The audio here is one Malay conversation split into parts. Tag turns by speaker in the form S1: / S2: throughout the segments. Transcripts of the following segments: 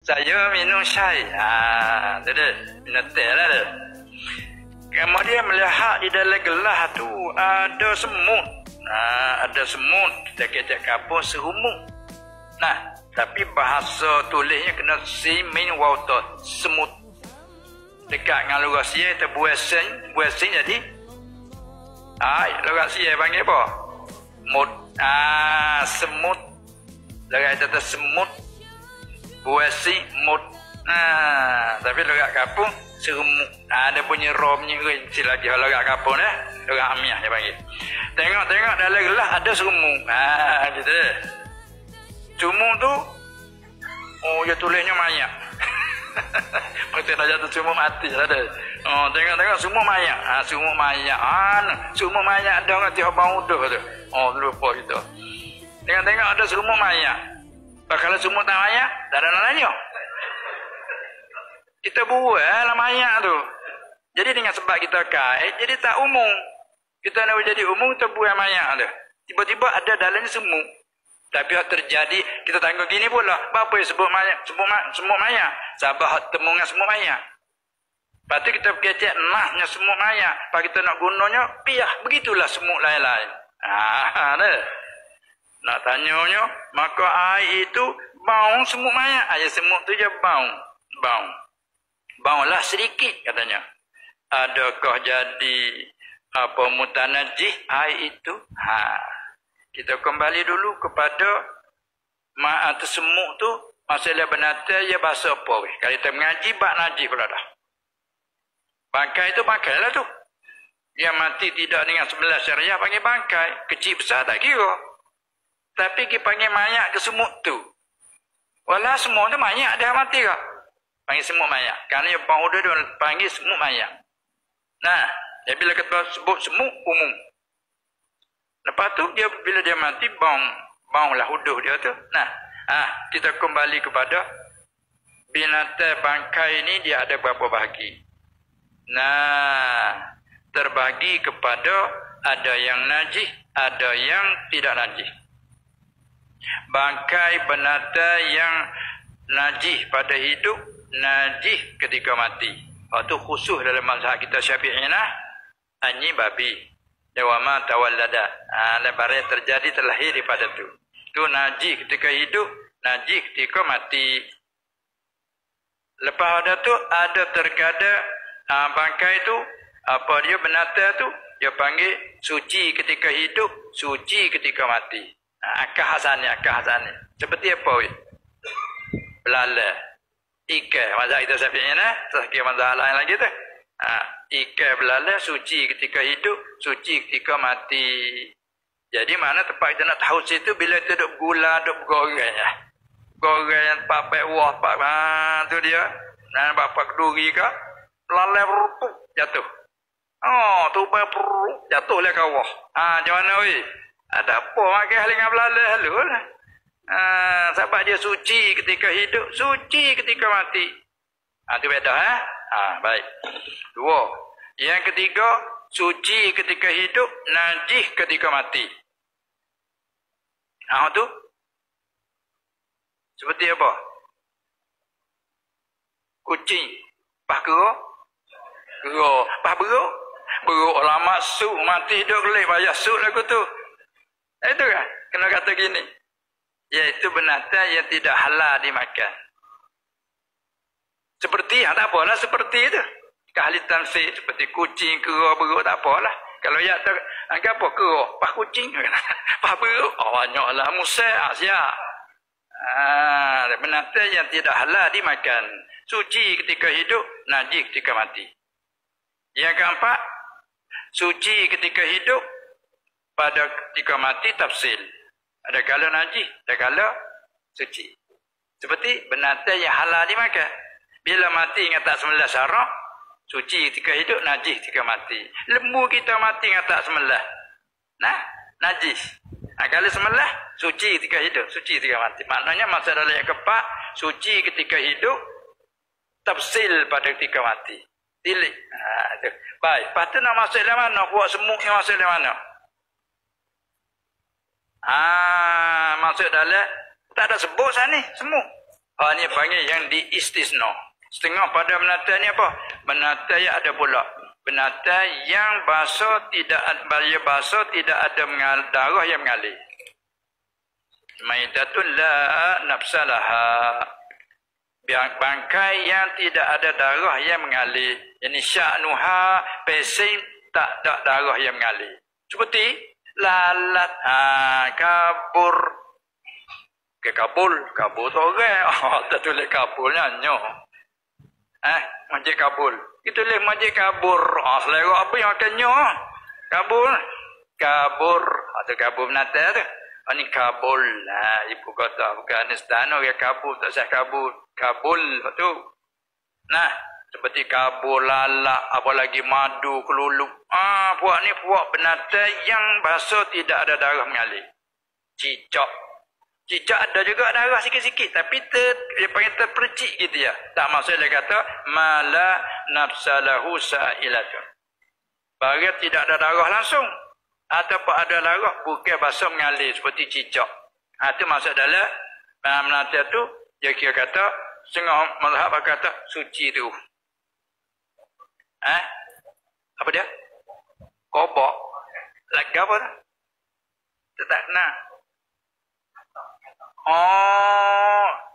S1: Saya minum syai. Tu dia. Minum teh lah dia. Kemudian melihat di dalam gelas tu ada semut. Ada semut. Kita kata kapur serumuk. Nah, tapi bahasa tulisnya kena simin water. Semut. Dekat dengan luar sia, kita buasing jadi. Luar sia panggil apa? Mut. Semut. Luar kata semut. Buasing, mut. Tapi luar kapur serumuk. Ada bunyi romnya rinci lagi. Kalau luar kapur dah. Luar amiah dia panggil. Tengok dalam gelas ada serumuk. Gitu. Cumuk tu, dia tulisnya mayat. Maksudnya dah jatuh semua mati lah dia. Tengok semua mayat. Semua mayat. Semua mayat ada orang tiap bau tu. Lupa kita. Tengok ada semua mayat. Kalau semua tak mayat, tak ada nanya. Kita buat lah mayat tu. Jadi dengan sebab kita kait, jadi tak umum. Kita nak jadi umum, kita buat mayat tu. Tiba-tiba ada dalamnya semut. Tapi hak terjadi, kita tanggung gini pula. Apa yang sebut mayat? Semut mayat. Sabar temu dengan semut mayat. Lepas tu kita kecek naknya semut mayat. Lepas kita nak gunanya, piah. Begitulah semut lain-lain. Nak tanyanya, maka air itu bau semut mayat. Air semut tu je bau. Baulah sedikit katanya. Adakah jadi mutanajih air itu? Kita kembali dulu kepada semut tu. Masalah benata ya bahasa apa weh? Kalau kita mengaji bab najis pula dah. Bangkai tu bangkai lah tu. Yang mati tidak dengan sebelah syariah panggil bangkai. Kecil besar tak kira. Tapi kita panggil mayat ke semut tu. Walau semut tu mayat dah mati ke? Panggil semut mayat. Kerana yang bau dia panggil semut mayat. Nah, jadi bila kita sebut semut umum. Lepas tu dia bila dia mati bau lah huduh dia tu. Nah, kita kembali kepada binatang bangkai ini dia ada berapa bahagi. Nah, terbagi kepada ada yang najis, ada yang tidak najis. Bangkai binatang yang najis pada hidup, najis ketika mati. Itu khusus dalam mazhab kita Syafi'iyah, anjing babi. Dewama tawallada. Lebar yang terjadi terlahir daripada tu. Tu najis ketika hidup, najis ketika mati. Lepas ada tu ada terkadang bangkai tu apa dia binatang tu dia panggil suci ketika hidup, suci ketika mati. Akah hasannya. Seperti apa weh? Belala. Ikan mazhab kita Syafi'iyah, sekian mazhab lain lagi tu. Ikan belala suci ketika hidup, suci ketika mati. Jadi mana tempat kita nak tahu situ bila kita duk gula, duk goreng ya. Goreng yang papai wah tu dia. Nah bapak keduri ke, belala berupuk jatuh. Tu berupuk jatuh lah ke bawah. Macam mana weh? Ada apa makan dengan belala halu lah. Sebab dia suci ketika hidup, suci ketika mati. Itu beda baik. Dua. Yang ketiga, suci ketika hidup, najis ketika mati. Tu seperti apa? Kucing, pah gerok, pah beruk, lama suk mati hidup kelip bayar suk lagu tu. Itu kan? Kena kata gini. Iaitu binatang yang tidak halal dimakan. Seperti, tak apalah seperti itu. Ahli tanfid seperti kucing, kera, beruk, tak apalah. Kalau ya tak, anggap apa? Kera, pah kucing, pah beruk. Banyaklah musa, siap. Binatang yang tidak halal dimakan. Suci ketika hidup, najis ketika mati. Yang keempat, suci ketika hidup, pada ketika mati tafsil. Ada kala najis, ada kala suci. Seperti binatang yang halal dimakan. Bila mati ingat tak semelah syarak, suci ketika hidup, najis ketika mati. Lembu kita mati ingat tak semelah. Najis. Kalau semelah, suci ketika hidup, suci ketika mati. Maknanya masa dalam yang keempat, suci ketika hidup, tafsil pada ketika mati. Tilik. Baik. Lepas tu nak masuk dalam mana? Buat semut yang masuk dalam mana? Masuk dalam, tak ada sebut sana ni, semut. Ha ni panggil yang diistisna. Setengah pada binatang ni apa? Binatang yang ada pula. Binatang yang basah tidak ada darah yang mengalir. Maitatun la nafsalaha. Bangkai yang tidak ada darah yang mengalir. Ini sya'nuha pesing tak ada darah yang mengalir. Seperti lalat, kabur. Ke kabul tu orang. Tak tulis kabulnya nyoh. Masjid Kabul. Kita tulis Masjid Kabur. Selera apa yang akan nyoh? Kabul. Kabur. Atau kabur binatang tu. Ini Kabul. Ibu kata. Bukan istana ke Kabul. Tak sah Kabul. Kabul tu. Nah. Seperti kabul, lalak, apa lagi madu, kelulup. Puak ni puak binatang yang basah tidak ada darah mengalir. Cicak. Cicak ada juga darah sikit-sikit. Tapi dia panggil terpercik gitu ya. Tak maksud dia kata, mala nafsalahu sa'ilatun. Bahagia tidak ada darah langsung. Ataupun ada darah bukan basah mengalir seperti cicak. Itu maksud dalam binatang tu, dia kira kata, setengah mazhab kata, suci tu. Apa dia? Kobok. Laga apa tu? Tak nak.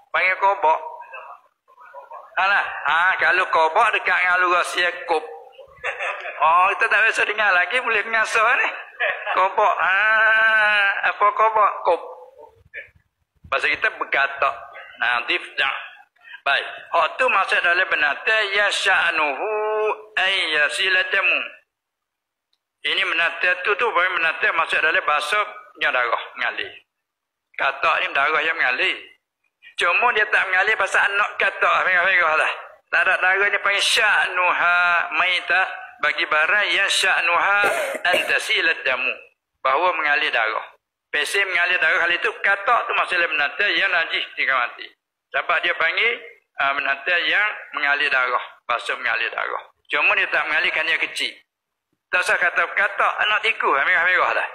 S1: Panggil kobok. Alah. Kalau kobok dekat dengan luar siakup. Kita tak biasa dengar lagi. Boleh mengasah ni. Kobok. Apa kobok? Kop. Bahasa kita bergatak. Tifdah. Baik. Hak tu maksud dalam binatang ya sya'nuhu ay yasilatamu. Ini binatang tu bagi binatang maksud dalam bahasa yang darah mengalir. Katak ni darah yang mengalir. Cuma dia tak mengalir pasal anak katak merah-merah lah. Tak ada darah ni panggil sya'nuha maitah bagi barang ya sya'nuha an tasilatamu. Bahawa mengalir darah. Pesi mengalir darah hal itu katak tu maksud dalam binatang yang najis tinggal mati. Sebab dia panggil binatang yang mengalir darah. Bahasa mengalir darah. Cuma dia tak mengalirkan dia kecil. Tak usah kata anak tikus merah-merah dah.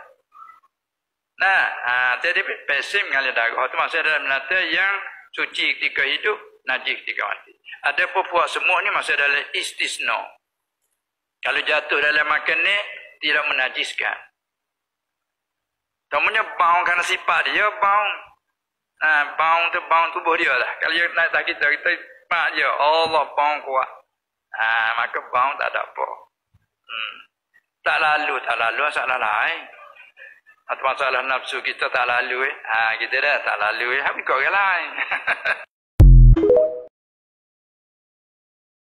S1: Jadi pesim mengalir darah. Itu maksud dalam binatang yang suci ketika hidup, najis ketika mati. Ada puak semua ni maksud dalam istisna. Kalau jatuh dalam makan ni, tidak menajiskan. Temunya bau kerana sifat dia, bau. Bau tubuh dia lah. Kalau dia naik tak kita pak je. Allah bau kuat. Maka bau tak ada apa. Tak lalu masalah lain. Atau masalah nafsu kita tak lalu. Kita dah tak lalu. Habis kau orang lain.